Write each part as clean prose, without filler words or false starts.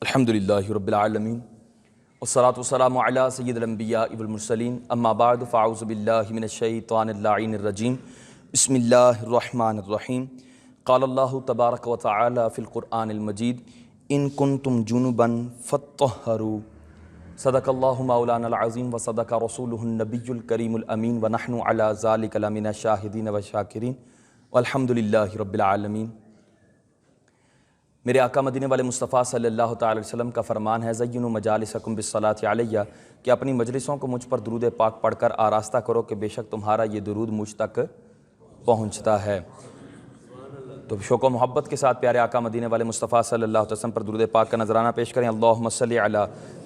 الحمدللہ رب العالمین والصلاة والسلام علی سید الانبیاء والمرسلین اما بعد فاعوذ باللہ من الشیطان اللعین الرجیم بسم اللہ الرحمن الرحیم قال اللہ تبارک و تعالی فی القرآن المجید ان کنتم جنبا فاطہروا صدق اللہ مولانا العظیم وصدق رسولہ النبی الکریم الامین ونحن علی ذالک لمن الشاہدین والشاکرین والحمدللہ رب العالمین۔ میرے آقا مدینے والے مصطفیٰ صلی اللہ تعالی علیہ وسلم کا فرمان ہے زینوا مجالسکم بالصلاۃ علیہ، کہ اپنی مجلسوں کو مجھ پر درود پاک پڑھ کر آراستہ کرو کہ بے شک تمہارا یہ درود مجھ تک پہنچتا ہے۔ تو شوق و محبت کے ساتھ پیارے آقا مدینے والے مصطفیٰ صلی اللہ علیہ وسلم پر درود پاک کا نذرانہ پیش کریں۔ اللہم صلی علی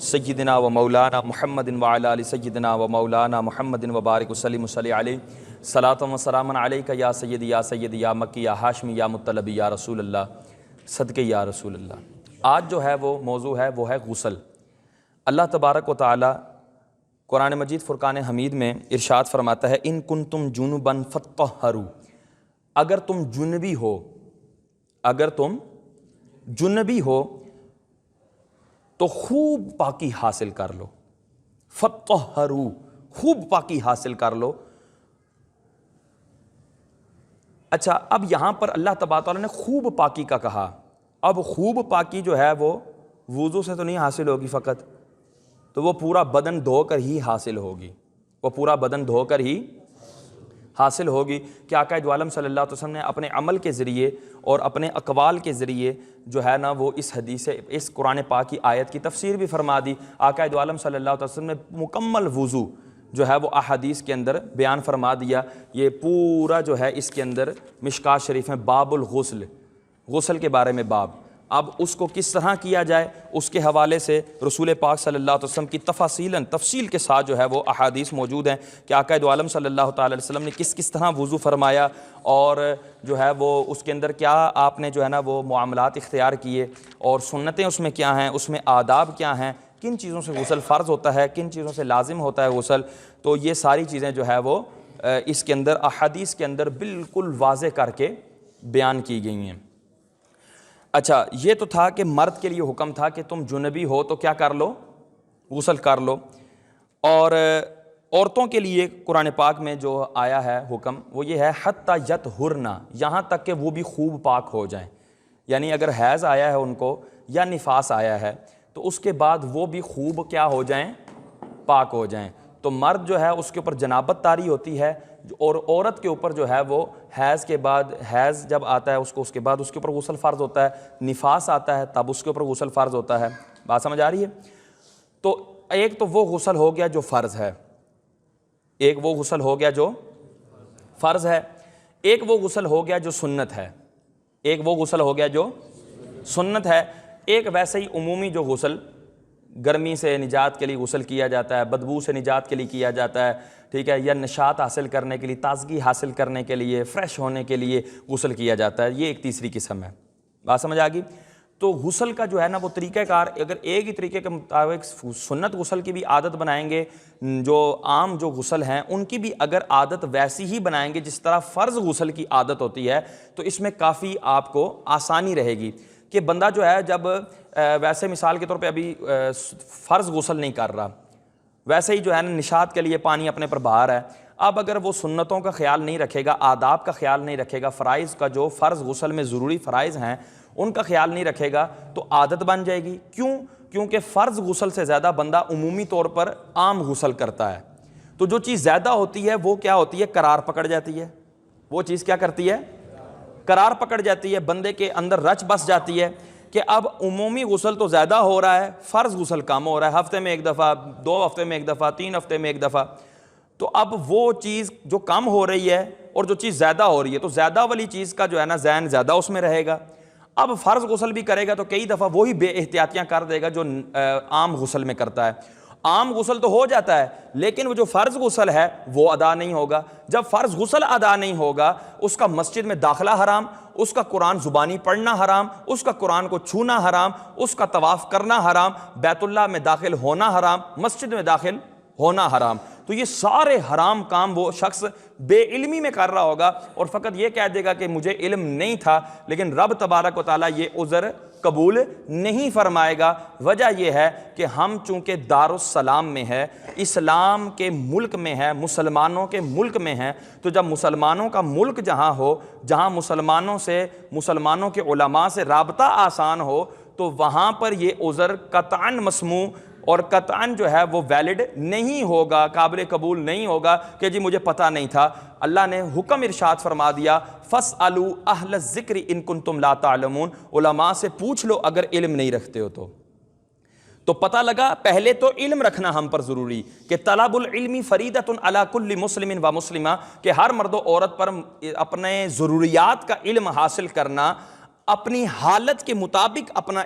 سیدنا و مولانا محمد وعلی آل سیدنا و مولانا محمد وبارک وسلم وصلی علیہ صلاۃ و سلاما علیک یا سیدی یا سیدی یا مکی یا ہاشمی یا مطلبی یا رسول اللہ صدقے یا رسول اللہ۔ آج جو ہے وہ موضوع ہے وہ ہے غسل۔ اللہ تبارک و تعالی قرآن مجید فرقان حمید میں ارشاد فرماتا ہے ان کنتم جنبا فطہروا، اگر تم جنبی ہو، اگر تم جنبی ہو تو خوب پاکی حاصل کر لو۔ فطہروا، خوب پاکی حاصل کر لو۔ اچھا، اب یہاں پر اللہ تبارک تعالیٰ نے خوب پاکی کا کہا۔ اب خوب پاکی جو ہے وہ وضو سے تو نہیں حاصل ہوگی فقط، تو وہ پورا بدن دھو کر ہی حاصل ہوگی، وہ پورا بدن دھو کر ہی حاصل ہوگی کہ آقا دو عالم صلی اللہ علیہ وسلم نے اپنے عمل کے ذریعے اور اپنے اقوال کے ذریعے جو ہے نا وہ اس حدیث اس قرآن پاک کی آیت کی تفسیر بھی فرما دی۔ آقا دو عالم صلی اللہ علیہ وسلم نے مکمل وضو جو ہے وہ احادیث کے اندر بیان فرما دیا۔ یہ پورا جو ہے اس کے اندر مشکات شریف میں باب الغسل، غسل کے بارے میں باب، اب اس کو کس طرح کیا جائے اس کے حوالے سے رسول پاک صلی اللہ علیہ وسلم کی تفصیل کے ساتھ جو ہے وہ احادیث موجود ہیں کہ آقا دو عالم صلی اللہ تعالی علیہ وسلم نے کس طرح وضو فرمایا اور جو ہے وہ اس کے اندر کیا آپ نے جو ہے نا وہ معاملات اختیار کیے اور سنتیں اس میں کیا ہیں، اس میں آداب کیا ہیں، کن چیزوں سے غسل فرض ہوتا ہے، کن چیزوں سے لازم ہوتا ہے غسل۔ تو یہ ساری چیزیں جو ہے وہ اس کے اندر احادیث کے اندر بالکل واضح کر کے بیان کی گئی ہیں۔ اچھا، یہ تو تھا کہ مرد کے لیے حکم تھا کہ تم جنبی ہو تو کیا کر لو، غسل کر لو، اور عورتوں کے لیے قرآن پاک میں جو آیا ہے حکم وہ یہ ہے حتی یطہرن، یہاں تک کہ وہ بھی خوب پاک ہو جائیں، یعنی اگر حیض آیا ہے ان کو یا نفاس آیا ہے تو اس کے بعد وہ بھی خوب کیا ہو جائیں، پاک ہو جائیں۔ تو مرد جو ہے اس کے اوپر جنابت طاری ہوتی ہے اور عورت کے اوپر جو ہے وہ حیض کے بعد، حیض جب آتا ہے اس کے بعد اس کے اوپر غسل فرض ہوتا ہے، نفاس آتا ہے تب اس کے اوپر غسل فرض ہوتا ہے۔ بات سمجھ آ رہی ہے؟ تو ایک تو وہ غسل ہو گیا جو فرض ہے، ایک وہ غسل ہو گیا جو فرض ہے، ایک وہ غسل ہو گیا جو سنت ہے، ایک وہ غسل ہو گیا جو سنت ہے، ایک ویسے ہی عمومی جو غسل گرمی سے نجات کے لیے غسل کیا جاتا ہے، بدبو سے نجات کے لیے کیا جاتا ہے، ٹھیک ہے، یا نشاط حاصل کرنے کے لیے، تازگی حاصل کرنے کے لیے، فریش ہونے کے لیے غسل کیا جاتا ہے، یہ ایک تیسری قسم ہے۔ بات سمجھ آ گئی؟ تو غسل کا جو ہے نا وہ طریقہ کار اگر ایک ہی طریقے کے مطابق سنت غسل کی بھی عادت بنائیں گے، جو عام جو غسل ہیں ان کی بھی اگر عادت ویسی ہی بنائیں گے جس طرح فرض غسل کی عادت ہوتی ہے تو اس میں کافی آپ کو آسانی رہے گی کہ بندہ جو ہے جب ویسے مثال کے طور پہ ابھی فرض غسل نہیں کر رہا، ویسے ہی جو ہے نا نشاط کے لیے پانی اپنے پر بہا رہا ہے، اب اگر وہ سنتوں کا خیال نہیں رکھے گا، آداب کا خیال نہیں رکھے گا، فرائض کا جو فرض غسل میں ضروری فرائض ہیں ان کا خیال نہیں رکھے گا تو عادت بن جائے گی۔ کیونکہ فرض غسل سے زیادہ بندہ عمومی طور پر عام غسل کرتا ہے، تو جو چیز زیادہ ہوتی ہے وہ کیا ہوتی ہے، قرار پکڑ جاتی ہے، وہ چیز کیا کرتی ہے، قرار پکڑ جاتی ہے، بندے کے اندر رچ بس جاتی ہے کہ اب عمومی غسل تو زیادہ ہو رہا ہے، فرض غسل کم ہو رہا ہے، ہفتے میں ایک دفعہ، 2 ہفتے میں ایک دفعہ، 3 ہفتے میں ایک دفعہ، تو اب وہ چیز جو کم ہو رہی ہے اور جو چیز زیادہ ہو رہی ہے تو زیادہ والی چیز کا جو ہے نا ذہن زیادہ اس میں رہے گا۔ اب فرض غسل بھی کرے گا تو کئی دفعہ وہی بے احتیاطیاں کر دے گا جو عام غسل میں کرتا ہے۔ عام غسل تو ہو جاتا ہے لیکن وہ جو فرض غسل ہے وہ ادا نہیں ہوگا۔ جب فرض غسل ادا نہیں ہوگا اس کا مسجد میں داخلہ حرام، اس کا قرآن زبانی پڑھنا حرام، اس کا قرآن کو چھونا حرام، اس کا طواف کرنا حرام، بیت اللہ میں داخل ہونا حرام، مسجد میں داخل ہونا حرام۔ تو یہ سارے حرام کام وہ شخص بے علمی میں کر رہا ہوگا اور فقط یہ کہہ دے گا کہ مجھے علم نہیں تھا، لیکن رب تبارک و تعالیٰ یہ عذر قبول نہیں فرمائے گا۔ وجہ یہ ہے کہ ہم چونکہ دارالسلام میں ہے، اسلام کے ملک میں ہے، مسلمانوں کے ملک میں ہے، تو جب مسلمانوں کا ملک جہاں ہو، جہاں مسلمانوں کے علماء سے رابطہ آسان ہو، تو وہاں پر یہ عذر قطعاً مسموع اور قطعاً جو ہے وہ ویلڈ نہیں ہوگا، قابل قبول نہیں ہوگا کہ جی مجھے پتہ نہیں تھا۔ اللہ نے حکم ارشاد فرما دیا فَاسْأَلُوا أَهْلَ الذِّكْرِ إِن كُنتُمْ لَا تَعْلَمُونَ، علماء سے پوچھ لو اگر علم نہیں رکھتے ہو تو پتہ لگا پہلے تو علم رکھنا ہم پر ضروری کہ طلب العلم فریدۃ علی کل مسلم و مسلمہ، کہ ہر مرد و عورت پر اپنے ضروریات کا علم حاصل کرنا، اپنی حالت کے مطابق اپنا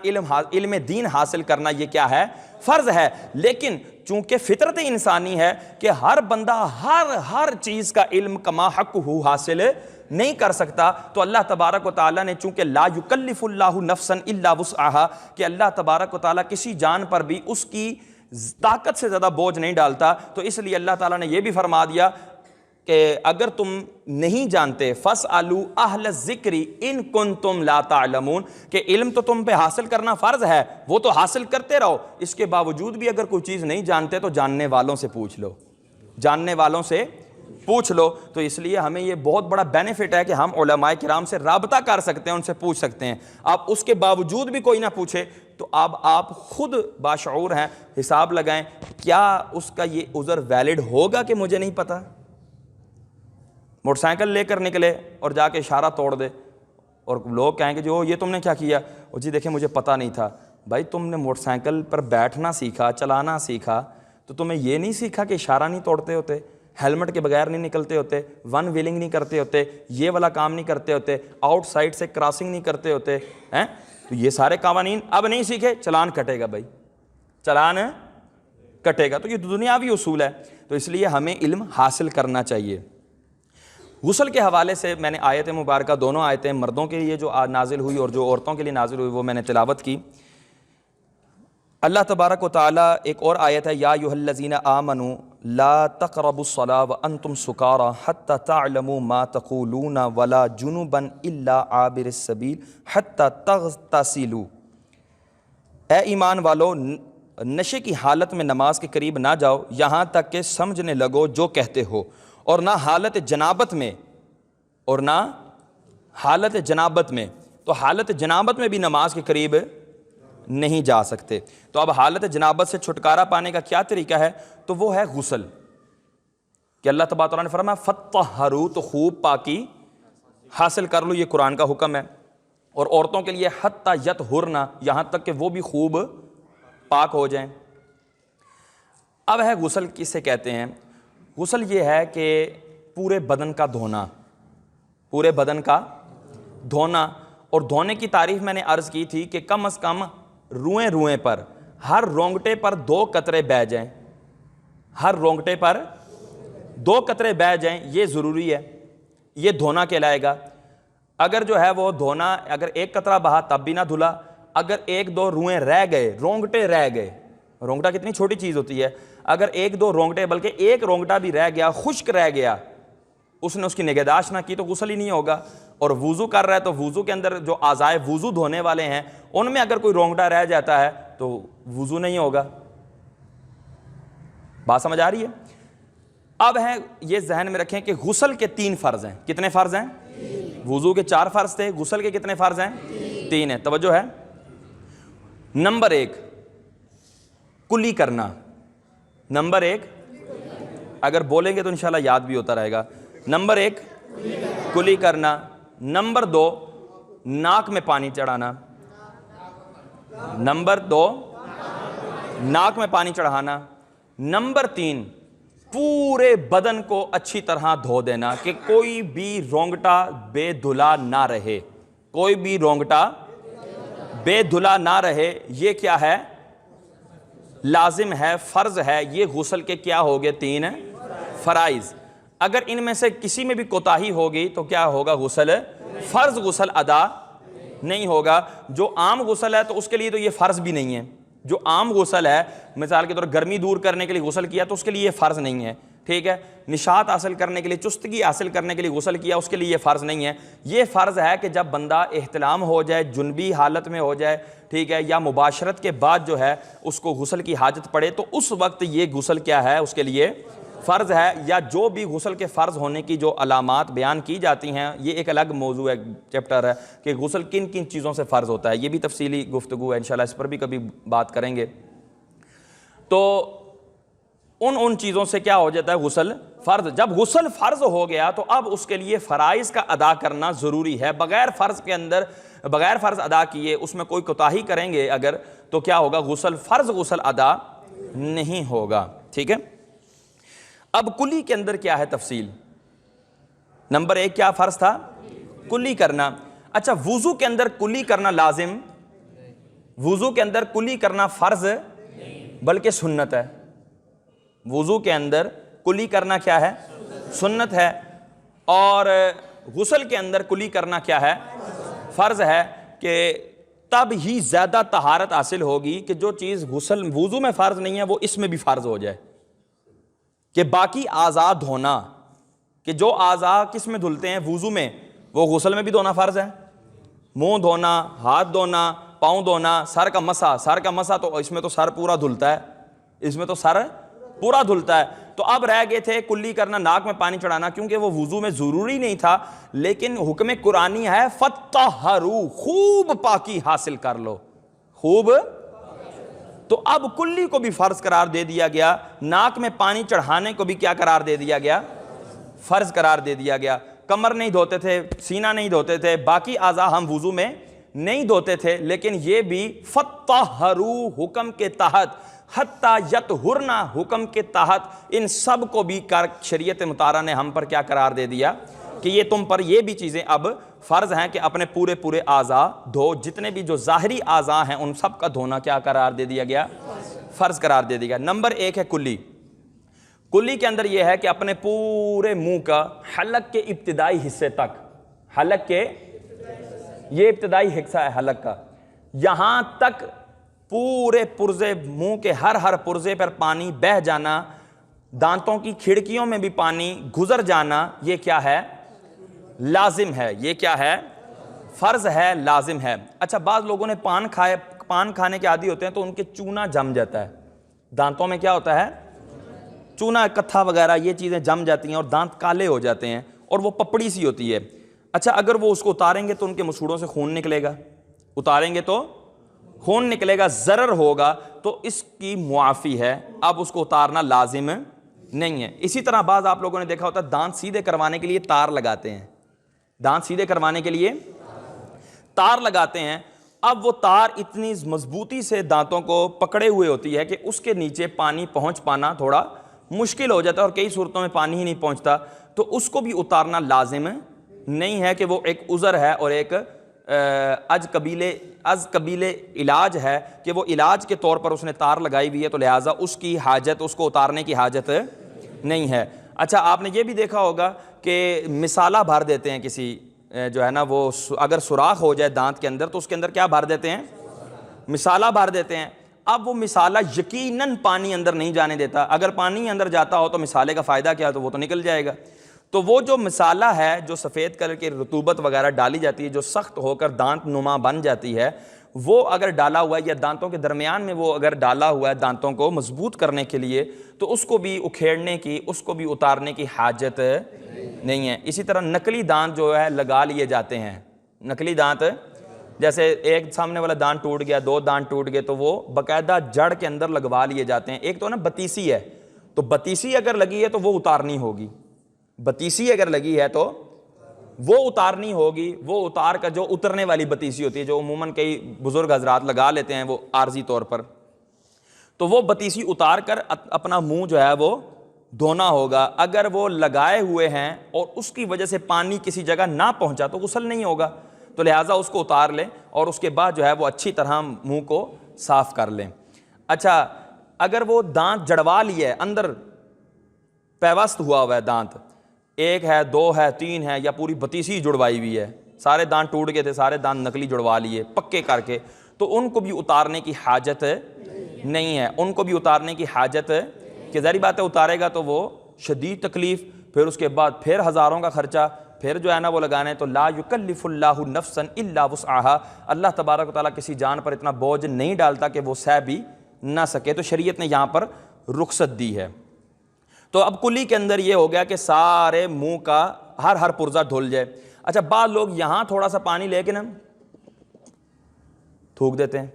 علم دین حاصل کرنا، یہ کیا ہے؟ فرض ہے۔ لیکن چونکہ فطرت انسانی ہے کہ ہر بندہ ہر چیز کا علم کما حق ہو حاصل نہیں کر سکتا، تو اللہ تبارک و تعالیٰ نے چونکہ لا یکلف اللہ نفسا الا وسعها، کہ اللہ تبارک و تعالیٰ کسی جان پر بھی اس کی طاقت سے زیادہ بوجھ نہیں ڈالتا، تو اس لیے اللہ تعالیٰ نے یہ بھی فرما دیا کہ اگر تم نہیں جانتے فَاسْأَلُوا أَهْلَ الذِّكْرِ إِن كُنتُمْ لَا تَعْلَمُونَ، کہ علم تو تم پہ حاصل کرنا فرض ہے، وہ تو حاصل کرتے رہو، اس کے باوجود بھی اگر کوئی چیز نہیں جانتے تو جاننے والوں سے پوچھ لو، جاننے والوں سے پوچھ لو۔ تو اس لیے ہمیں یہ بہت بڑا بینیفٹ ہے کہ ہم علماء کرام سے رابطہ کر سکتے ہیں، ان سے پوچھ سکتے ہیں۔ آپ اس کے باوجود بھی کوئی نہ پوچھے تو اب آپ خود باشعور ہیں، حساب لگائیں کیا اس کا یہ عذر ویلڈ ہوگا کہ مجھے نہیں پتہ؟ موٹر سائیکل لے کر نکلے اور جا کے اشارہ توڑ دے اور لوگ کہیں کہ جو یہ تم نے کیا کیا؟ اور جی دیکھیں مجھے پتہ نہیں تھا۔ بھائی تم نے موٹر سائیکل پر بیٹھنا سیکھا، چلانا سیکھا، تو تمہیں یہ نہیں سیکھا کہ اشارہ نہیں توڑتے ہوتے، ہیلمٹ کے بغیر نہیں نکلتے ہوتے، ون ویلنگ نہیں کرتے ہوتے، یہ والا کام نہیں کرتے ہوتے، آؤٹ سائڈ سے کراسنگ نہیں کرتے ہوتے ہیں؟ تو یہ سارے قوانین اب نہیں سیکھے، چلان کٹے گا بھائی، چلان کٹے گا۔ تو یہ دنیاوی اصول ہے، تو اس لیے ہمیں علم حاصل کرنا چاہیے۔ غسل کے حوالے سے میں نے آیت مبارکہ، دونوں آیتیں مردوں کے لیے جو نازل ہوئی اور جو عورتوں کے لیے نازل ہوئی، وہ میں نے تلاوت کی۔ اللہ تبارک و تعالیٰ ایک اور آیت ہے، یا ایھا الذین آمنوا لا تقربوا الصلاۃ وانتم سکارى حتى تعلموا ما تقولون ولا جنبا الا عابر السبیل حتى تغتسلوا، اے ایمان والو نشے کی حالت میں نماز کے قریب نہ جاؤ یہاں تک کہ سمجھنے لگو جو کہتے ہو، اور نہ حالت جنابت میں، اور نہ حالت جنابت میں، تو حالت جنابت میں بھی نماز کے قریب نہیں جا سکتے۔ تو اب حالت جنابت سے چھٹکارا پانے کا کیا طریقہ ہے؟ تو وہ ہے غسل، کہ اللہ تبارک و تعالیٰ نے فرمایا فَطَّہَّرُوا، تو خوب پاکی حاصل کر لو، یہ قرآن کا حکم ہے۔ اور عورتوں کے لیے حَتَّى يَطْهُرْنَ، یہاں تک کہ وہ بھی خوب پاک ہو جائیں۔ اب ہے غسل کسے کہتے ہیں؟ غسل یہ ہے کہ پورے بدن کا دھونا، پورے بدن کا دھونا، اور دھونے کی تعریف میں نے عرض کی تھی کہ کم از کم روئیں پر، ہر رونگٹے پر 2 قطرے بہہ جائیں، ہر رونگٹے پر 2 قطرے بہہ جائیں، یہ ضروری ہے، یہ دھونا کہلائے گا۔ اگر جو ہے وہ دھونا، اگر 1 قطرہ بہا تب بھی نہ دھلا، اگر 1-2 روئیں رہ گئے، رونگٹے رہ گئے، رونگٹا کتنی چھوٹی چیز ہوتی ہے، اگر 1-2 رونگٹے، بلکہ 1 رونگٹا بھی رہ گیا، خشک رہ گیا، اس نے اس کی نگہداشت نہ کی تو غسل ہی نہیں ہوگا۔ اور وضو کر رہا ہے تو وضو کے اندر جو اعضائے وضو دھونے والے ہیں ان میں اگر کوئی رونگٹا رہ جاتا ہے تو وضو نہیں ہوگا۔ بات سمجھ آ رہی ہے؟ اب ہے یہ ذہن میں رکھیں کہ غسل کے 3 فرض ہیں۔ کتنے فرض ہیں؟ وضو کے 4 فرض تھے، غسل کے کتنے فرض ہیں؟ 3 ہیں۔ توجہ ہے، نمبر 1 کلی کرنا، نمبر 1 اگر بولیں گے تو انشاءاللہ یاد بھی ہوتا رہے گا۔ نمبر 1 کلی کرنا، نمبر 2 ناک میں پانی چڑھانا، نمبر 2 ناک میں پانی چڑھانا، نمبر 3 پورے بدن کو اچھی طرح دھو دینا کہ کوئی بھی رونگٹا بے دھلا نہ رہے، کوئی بھی رونگٹا بے دھلا نہ رہے۔ یہ کیا ہے؟ لازم ہے، فرض ہے۔ یہ غسل کے کیا ہوگے؟ 3 فرائض۔ اگر ان میں سے کسی میں بھی کوتاہی ہوگی تو کیا ہوگا؟ غسل فرض غسل ادا نہیں ہوگا۔ جو عام غسل ہے تو اس کے لیے تو یہ فرض بھی نہیں ہے۔ جو عام غسل ہے، مثال کے طور گرمی دور کرنے کے لیے غسل کیا تو اس کے لیے یہ فرض نہیں ہے، ٹھیک ہے، نشاط حاصل کرنے کے لیے، چستگی حاصل کرنے کے لیے غسل کیا، اس کے لیے یہ فرض نہیں ہے۔ یہ فرض ہے کہ جب بندہ احتلام ہو جائے، جنبی حالت میں ہو جائے، ٹھیک ہے، یا مباشرت کے بعد جو ہے اس کو غسل کی حاجت پڑے، تو اس وقت یہ غسل کیا ہے، اس کے لیے فرض ہے۔ یا جو بھی غسل کے فرض ہونے کی جو علامات بیان کی جاتی ہیں، یہ ایک الگ موضوع ہے، چیپٹر ہے کہ غسل کن کن چیزوں سے فرض ہوتا ہے، یہ بھی تفصیلی گفتگو ہے، انشاءاللہ اس پر بھی کبھی بات کریں گے۔ تو ان چیزوں سے کیا ہو جاتا ہے غسل فرض۔ جب غسل فرض ہو گیا تو اب اس کے لیے فرائض کا ادا کرنا ضروری ہے۔ بغیر فرض ادا کیے اس میں کوئی کوتاہی کریں گے اگر، تو کیا ہوگا، فرض غسل ادا نہیں ہوگا، ٹھیک ہے۔ اب کلی کے اندر کیا ہے تفصیل؟ نمبر 1 کیا فرض تھا؟ کلی کرنا۔ اچھا، وضو کے اندر کلی کرنا لازم، وضو کے اندر کلی کرنا فرض بلکہ سنت ہے۔ وضو کے اندر کلی کرنا کیا ہے؟ سنت ہے۔ اور غسل کے اندر کلی کرنا کیا ہے؟ فرض ہے، کہ تب ہی زیادہ طہارت حاصل ہوگی کہ جو چیز وضو میں فرض نہیں ہے وہ اس میں بھی فرض ہو جائے۔ کہ باقی اعضاء دھونا، کہ جو اعضاء کس میں دھلتے ہیں؟ وضو میں، وہ غسل میں بھی دھونا فرض ہے۔ منہ دھونا، ہاتھ دھونا، پاؤں دھونا، سر کا مسا تو اس میں تو سر پورا دھلتا ہے، اس میں تو سر پورا دھلتا ہے۔ تو اب رہ گئے تھے کلی کرنا، ناک میں پانی چڑھانا، کیونکہ وہ وضو میں ضروری نہیں تھا، لیکن حکم قرآنی ہے فَطَّہَّرُوا، خوب پاکی حاصل کر لو، خوب۔ تو اب کلی کو بھی فرض قرار دے دیا گیا، ناک میں پانی چڑھانے کو بھی کیا قرار دے دیا گیا؟ فرض قرار دے دیا گیا۔ کمر نہیں دھوتے تھے، سینہ نہیں دھوتے تھے، باقی اعضاء ہم وضو میں نہیں دھوتے تھے، لیکن یہ بھی فَطَّہَّرُوا حکم کے تحت، حتیٰ یطہرنا حکم کے تحت، ان سب کو بھی شریعت مطہرہ نے ہم پر کیا قرار دے دیا کہ یہ تم پر یہ بھی چیزیں اب فرض ہیں کہ اپنے پورے اعضاء دھو۔ جتنے بھی جو ظاہری اعضاء ہیں ان سب کا دھونا کیا قرار دے دیا گیا؟ فرض قرار دے دیا گیا۔ نمبر 1 ہے کلی۔ کلی کے اندر یہ ہے کہ اپنے پورے منہ کا حلق کے ابتدائی حصے تک، حلق کے یہ ابتدائی حصہ ہے حلق کا، یہاں تک پورے پرزے، منہ کے ہر پرزے پر پانی بہہ جانا، دانتوں کی کھڑکیوں میں بھی پانی گزر جانا، یہ کیا ہے؟ لازم ہے۔ یہ کیا ہے؟ فرض ہے، لازم ہے۔ اچھا، بعض لوگوں نے پان کھانے کے عادی ہوتے ہیں تو ان کے چونا جم جاتا ہے، دانتوں میں کیا ہوتا ہے؟ چونا، کتھا وغیرہ، یہ چیزیں جم جاتی ہیں اور دانت کالے ہو جاتے ہیں اور وہ پپڑی سی ہوتی ہے۔ اچھا، اگر وہ اس کو اتاریں گے تو ان کے مسوڑوں سے خون نکلے گا، اتاریں گے تو خون نکلے گا، ضرر ہوگا، تو اس کی معافی ہے، اب اس کو اتارنا لازم نہیں ہے۔ اسی طرح بعض آپ لوگوں نے دیکھا ہوتا ہے دانت سیدھے کروانے کے لیے تار لگاتے ہیں، دانت سیدھے کروانے کے لیے تار لگاتے ہیں۔ اب وہ تار اتنی مضبوطی سے دانتوں کو پکڑے ہوئے ہوتی ہے کہ اس کے نیچے پانی پہنچ پانا تھوڑا مشکل ہو جاتا ہے، اور کئی صورتوں میں پانی ہی نہیں پہنچتا، تو اس کو بھی اتارنا لازم نہیں ہے، کہ وہ ایک عذر ہے اور ایک از قبیل علاج ہے، کہ وہ علاج کے طور پر اس نے تار لگائی ہوئی ہے، تو لہٰذا اس کی حاجت، اس کو اتارنے کی حاجت نہیں ہے۔ اچھا، آپ نے یہ بھی دیکھا ہوگا کہ مسالہ بھر دیتے ہیں کسی جو ہے نا، وہ اگر سوراخ ہو جائے دانت کے اندر تو اس کے اندر کیا بھر دیتے ہیں؟ مسالہ بھر دیتے ہیں۔ اب وہ مسالہ یقیناً پانی اندر نہیں جانے دیتا، اگر پانی اندر جاتا ہو تو مسالے کا فائدہ کیا؟ تو وہ تو نکل جائے گا۔ تو وہ جو مسالہ ہے، جو سفید کلر کی رطوبت وغیرہ ڈالی جاتی ہے، جو سخت ہو کر دانت نما بن جاتی ہے، وہ اگر ڈالا ہوا ہے، یا دانتوں کے درمیان میں وہ اگر ڈالا ہوا ہے دانتوں کو مضبوط کرنے کے لیے، تو اس کو بھی اکھیڑنے کی، اس کو بھی اتارنے کی حاجت نہیں ہے۔ اسی طرح نقلی دانت جو ہے لگا لیے جاتے ہیں، نقلی دانت، جیسے ایک سامنے والا دانت ٹوٹ گیا، 2 دانت ٹوٹ گئے، تو وہ باقاعدہ جڑ کے اندر لگوا لیے جاتے ہیں۔ ایک تو نا بتیسی ہے، تو بتیسی اگر لگی ہے تو وہ اتارنی ہوگی، بتیسی اگر لگی ہے تو وہ اتارنی ہوگی، وہ اتار کر، جو اترنے والی بتیسی ہوتی ہے، جو عموماً کئی بزرگ حضرات لگا لیتے ہیں وہ عارضی طور پر، تو وہ بتیسی اتار کر اپنا منہ جو ہے وہ دھونا ہوگا۔ اگر وہ لگائے ہوئے ہیں اور اس کی وجہ سے پانی کسی جگہ نہ پہنچا تو غسل نہیں ہوگا، تو لہٰذا اس کو اتار لیں اور اس کے بعد جو ہے وہ اچھی طرح منہ کو صاف کر لیں۔ اچھا، اگر وہ دانت جڑوا لیے، اندر پیوست ہوا ہے دانت، 1 ہے، 2 ہے، 3 ہے، یا پوری بتیسی جڑوائی ہوئی ہے، سارے دانت ٹوٹ گئے تھے، سارے دانت نقلی جڑوا لیے پکے کر کے، تو ان کو بھی اتارنے کی حاجت نہیں ہے، ان کو بھی اتارنے کی حاجت، کہ ظاہری بات ہے اتارے گا تو وہ شدید تکلیف، پھر اس کے بعد پھر ہزاروں کا خرچہ، پھر جو ہے نا وہ لگانے. تو لا یکلف اللہ نفسا الا وسعها، اللہ تبارک و تعالیٰ کسی جان پر اتنا بوجھ نہیں ڈالتا کہ وہ سہ بھی نہ سکے. تو شریعت نے یہاں پر رخصت دی ہے. تو اب کلی کے اندر یہ ہو گیا کہ سارے منہ کا ہر پرزہ دھل جائے. اچھا بعض لوگ یہاں تھوڑا سا پانی لے کے نا تھوک دیتے ہیں،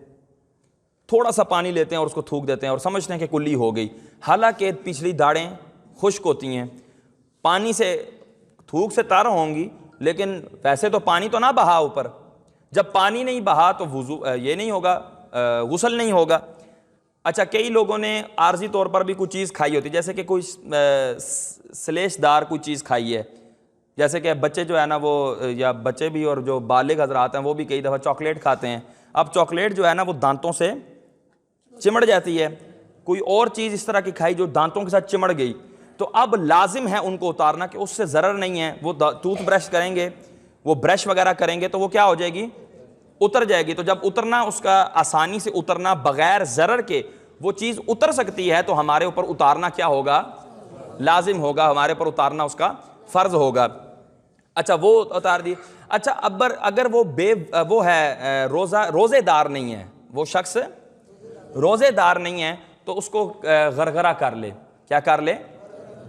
تھوڑا سا پانی لیتے ہیں اور اس کو تھوک دیتے ہیں اور سمجھتے ہیں کہ کلی ہو گئی، حالانکہ پچھلی داڑیں خشک ہوتی ہیں، پانی سے تھوک سے تر ہوں گی لیکن ویسے تو پانی تو نہ بہا اوپر. جب پانی نہیں بہا تو وضو یہ نہیں ہوگا، غسل نہیں ہوگا. اچھا کئی لوگوں نے عارضی طور پر بھی کوئی چیز کھائی ہوتی ہے، جیسے کہ کوئی سلیش دار کوئی چیز کھائی ہے، جیسے کہ بچے جو ہے نا وہ، یا بچے بھی اور جو بالغ حضرات ہیں وہ بھی کئی دفعہ چاکلیٹ کھاتے ہیں. اب چاکلیٹ جو ہے نا وہ دانتوں سے چمڑ جاتی ہے، کوئی اور چیز اس طرح کی کھائی جو دانتوں کے ساتھ چمڑ گئی، تو اب لازم ہے ان کو اتارنا کہ اس سے ضرر نہیں ہے. وہ ٹوتھ برش کریں گے، وہ برش وغیرہ کریں گے تو وہ کیا ہو جائے گی، اتر جائے گی. تو جب اترنا اس کا آسانی سے اترنا بغیر ضرر کے وہ چیز اتر سکتی ہے تو ہمارے اوپر اتارنا کیا ہوگا، لازم ہوگا، ہمارے اوپر اتارنا اس کا فرض ہوگا. اچھا وہ اتار دی. اچھا اگر وہ ہے روزے دار نہیں ہے، وہ شخص روزے دار نہیں ہے تو اس کو غرغرہ کر لے. کیا کر لے؟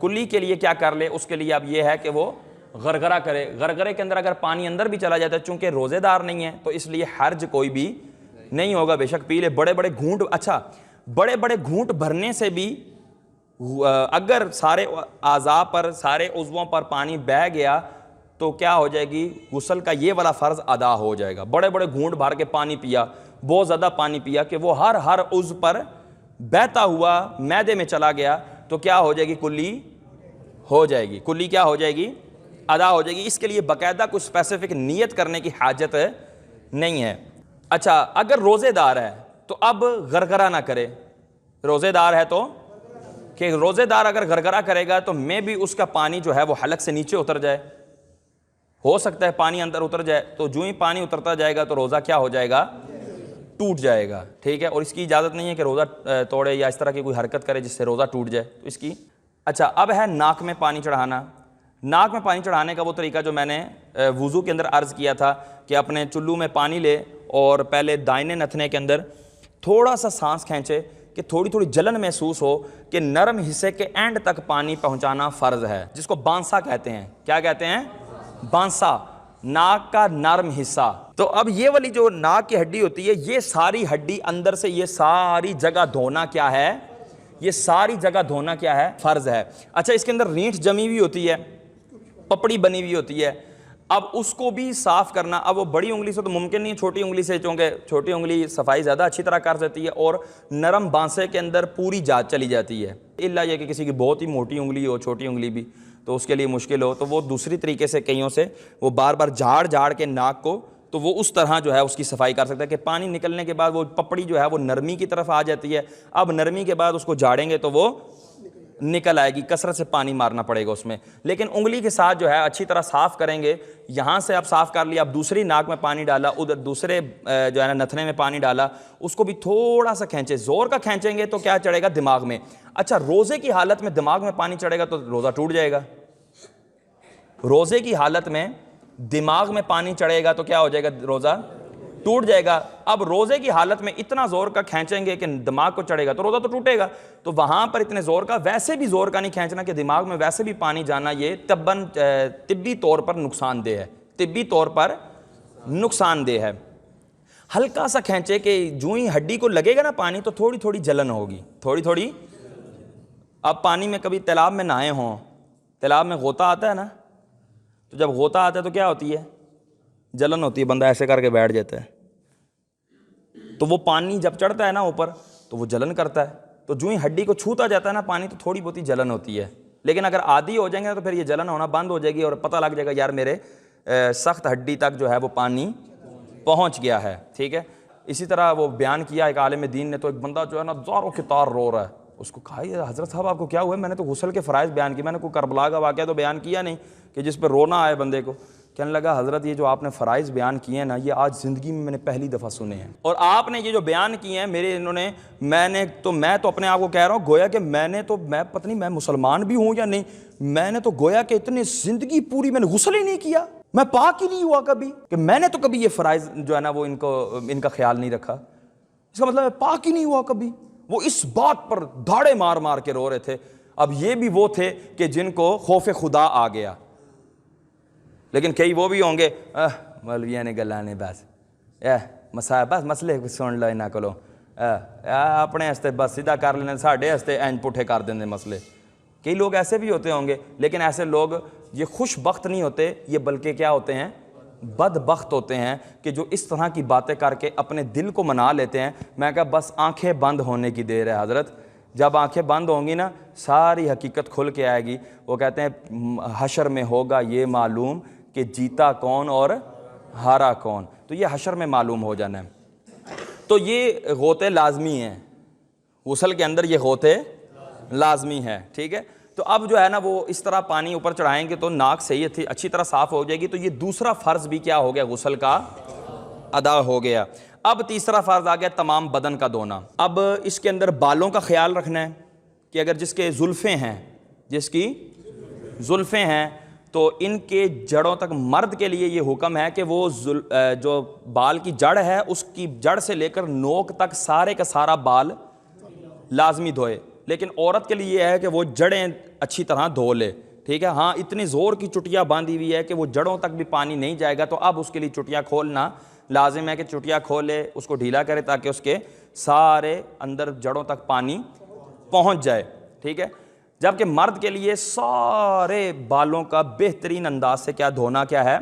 کلی کے لیے کیا کر لے؟ اس کے لیے اب یہ ہے کہ وہ غرغرہ کرے. غرغرے کے اندر اگر پانی اندر بھی چلا جاتا ہے، چونکہ روزے دار نہیں ہے تو اس لیے حرج کوئی بھی نہیں ہوگا، بے شک پی لے بڑے بڑے گھونٹ. اچھا بڑے بڑے گھونٹ بھرنے سے بھی اگر سارے اعضاء پر، سارے عضووں پر پانی بہہ گیا تو کیا ہو جائے گی، غسل کا یہ والا فرض ادا ہو جائے گا. بڑے بڑے گھونٹ بھر کے پانی پیا، بہت زیادہ پانی پیا کہ وہ ہر عضو پر بہتا ہوا معدے میں چلا گیا تو کیا ہو جائے گی، کلی ہو جائے گی. کلی کیا ہو جائے گی، ادا ہو جائے گی. اس کے لیے باقاعدہ کچھ اسپیسیفک نیت کرنے کی حاجت نہیں ہے. اچھا اگر روزے دار ہے تو اب غرغرہ نہ کرے. روزے دار ہے تو کہ روزے دار اگر غرغرہ کرے گا تو میں بھی اس کا پانی جو ہے وہ حلق سے نیچے اتر جائے، ہو سکتا ہے پانی اندر اتر جائے. تو جو ہی پانی اترتا جائے گا تو روزہ کیا ہو جائے گا، ٹوٹ جائے گا. ٹھیک ہے، اور اس کی اجازت نہیں ہے کہ روزہ توڑے یا اس طرح کی کوئی حرکت کرے جس سے روزہ ٹوٹ جائے تو اس کی. اچھا اب ہے ناک میں پانی چڑھانا. ناک میں پانی چڑھانے کا وہ طریقہ جو میں نے وضو کے اندر عرض کیا تھا کہ اپنے چلو میں پانی لے اور پہلے دائنے نتنے کے اندر تھوڑا سا سانس کھینچے کہ تھوڑی تھوڑی جلن محسوس ہو کہ نرم حصے کے اینڈ تک پانی پہنچانا فرض ہے، جس کو بانسا کہتے ہیں. کیا کہتے ہیں؟ بانسا، ناک کا نرم حصہ. تو اب یہ والی جو ناک کی ہڈی ہوتی ہے، یہ ساری ہڈی اندر سے یہ ساری جگہ دھونا کیا ہے، یہ ساری جگہ دھونا کیا ہے، فرض ہے. اچھا اس کے اندر رینٹ جمی ہوئی ہوتی ہے، پپڑی بنی ہوئی ہوتی ہے، اب اس کو بھی صاف کرنا. اب وہ بڑی انگلی سے تو ممکن نہیں، چھوٹی انگلی سے، چونکہ چھوٹی انگلی صفائی زیادہ اچھی طرح کر سکتی ہے اور نرم بانسے کے اندر پوری جات چلی جاتی ہے. الا یہ کہ کسی کی بہت ہی موٹی انگلی ہو، چھوٹی انگلی بھی، تو اس کے لیے مشکل ہو تو وہ دوسری طریقے سے کئیوں سے وہ بار بار جھاڑ کے ناک کو، تو وہ اس طرح جو ہے اس کی صفائی کر سکتا ہے کہ پانی نکلنے کے بعد وہ پپڑی جو ہے وہ نرمی کی طرف آ جاتی ہے. اب نرمی کے بعد اس کو جھاڑیں گے تو وہ نکل آئے گی، کثرت سے پانی مارنا پڑے گا اس میں. لیکن انگلی کے ساتھ جو ہے اچھی طرح صاف کریں گے. یہاں سے اب صاف کر لیا، اب دوسری ناک میں پانی ڈالا، ادھر دوسرے جو ہے نا نتھنے میں پانی ڈالا، اس کو بھی تھوڑا سا کھینچے. زور کا کھینچیں گے تو کیا چڑھے گا، دماغ میں. اچھا روزے کی حالت میں دماغ میں پانی چڑھے گا تو روزہ ٹوٹ جائے گا. روزے کی حالت میں دماغ میں پانی چڑھے گا تو کیا ہو جائے گا، روزہ ٹوٹ جائے گا. اب روزے کی حالت میں اتنا زور کا کھینچیں گے کہ دماغ کو چڑھے گا تو روزہ تو ٹوٹے گا. تو وہاں پر اتنے زور کا، ویسے بھی زور کا نہیں کھینچنا کہ دماغ میں ویسے بھی پانی جانا یہ طبی طور پر نقصان دہ ہے، طبی طور پر نقصان دہ ہے. ہلکا سا کھینچے کہ جو ہی ہڈی کو لگے گا نا پانی تو تھوڑی تھوڑی جلن ہوگی، تھوڑی تھوڑی. اب پانی میں کبھی تالاب میں نہائے ہوں، تالاب میں غوطہ آتا ہے نا، تو جب غوطہ آتا ہے تو کیا ہوتی ہے، جلن ہوتی ہے، بندہ ایسے کر کے بیٹھ جاتا ہے. تو وہ پانی جب چڑھتا ہے نا اوپر تو وہ جلن کرتا ہے. تو جو ہی ہڈی کو چھوتا جاتا ہے نا پانی تو تھوڑی بہت ہی جلن ہوتی ہے. لیکن اگر عادی ہو جائیں گے تو پھر یہ جلن ہونا بند ہو جائے گی اور پتہ لگ جائے گا یار میرے سخت ہڈی تک جو ہے وہ پانی پہنچ گیا ہے. ٹھیک ہے. اسی طرح وہ بیان کیا ایک عالم دین نے، تو ایک بندہ جو ہے نا زاروں کے تار رو رہا ہے. اس کو کہا یہ حضرت صاحب آپ کو کیا ہوا ہے؟ میں نے تو غسل کے فرائض بیان کیے، میں نے کوئی کربلا کا واقعہ تو بیان کیا نہیں کہ جس پہ رونا آئے بندے کو. کہنے لگا حضرت یہ جو آپ نے فرائض بیان کیے ہیں نا یہ آج زندگی میں نے پہلی دفعہ سنے ہیں، اور آپ نے یہ جو بیان کیے ہیں میں تو اپنے آپ کو کہہ رہا ہوں گویا کہ میں پتہ نہیں میں مسلمان بھی ہوں یا نہیں، میں نے تو گویا کہ اتنی زندگی پوری میں نے غسل ہی نہیں کیا، میں پاک ہی نہیں ہوا کبھی، کہ میں نے تو کبھی یہ فرائض جو ہے نا وہ ان کا خیال نہیں رکھا، اس کا مطلب ہے پاک ہی نہیں ہوا کبھی۔ وہ اس بات پر دھاڑے مار مار کے رو رہے تھے۔ اب یہ بھی وہ تھے کہ جن کو خوف خدا آ گیا، لیکن کئی وہ بھی ہوں گے مولویاں نے گلانے بس بس مسئلے سن لو نہ کرو اپنے ہستے بس سیدھا کر لینے، ساڑھے ہستے اینج پٹھے کر دیں مسئلے۔ کئی لوگ ایسے بھی ہوتے ہوں گے، لیکن ایسے لوگ یہ خوش بخت نہیں ہوتے، یہ بلکہ کیا ہوتے ہیں؟ بد بخت ہوتے ہیں، کہ جو اس طرح کی باتیں کر کے اپنے دل کو منا لیتے ہیں۔ میں کہا بس آنکھیں بند ہونے کی دیر ہے حضرت، جب آنکھیں بند ہوں گی نا ساری حقیقت کھل کے آئے گی۔ وہ کہتے ہیں حشر میں ہوگا یہ معلوم کہ جیتا کون اور ہارا کون، تو یہ حشر میں معلوم ہو جانا ہے۔ تو یہ غوطے لازمی ہیں، غسل کے اندر یہ غوطے لازمی ہیں، ٹھیک ہے۔ تو اب جو ہے نا وہ اس طرح پانی اوپر چڑھائیں گے تو ناک صحیح تھی اچھی طرح صاف ہو جائے گی، تو یہ دوسرا فرض بھی کیا ہو گیا؟ غسل کا ادا ہو گیا۔ اب تیسرا فرض آ گیا تمام بدن کا دھونا۔ اب اس کے اندر بالوں کا خیال رکھنا ہے کہ اگر جس کے زلفیں ہیں، جس کی زلفیں ہیں تو ان کے جڑوں تک، مرد کے لیے یہ حکم ہے کہ وہ جو بال کی جڑ ہے اس کی جڑ سے لے کر نوک تک سارے کا سارا بال لازمی دھوئے، لیکن عورت کے لیے یہ ہے کہ وہ جڑیں اچھی طرح دھو لے، ٹھیک ہے۔ ہاں اتنی زور کی چٹیا باندھی ہوئی ہے کہ وہ جڑوں تک بھی پانی نہیں جائے گا، تو اب اس کے لیے چٹیا کھولنا لازم ہے کہ چٹیا کھولے، اس کو ڈھیلا کرے تاکہ اس کے سارے اندر جڑوں تک پانی پہنچ جائے، ٹھیک ہے۔ جبکہ مرد کے لیے سارے بالوں کا بہترین انداز سے کیا دھونا کیا ہے؟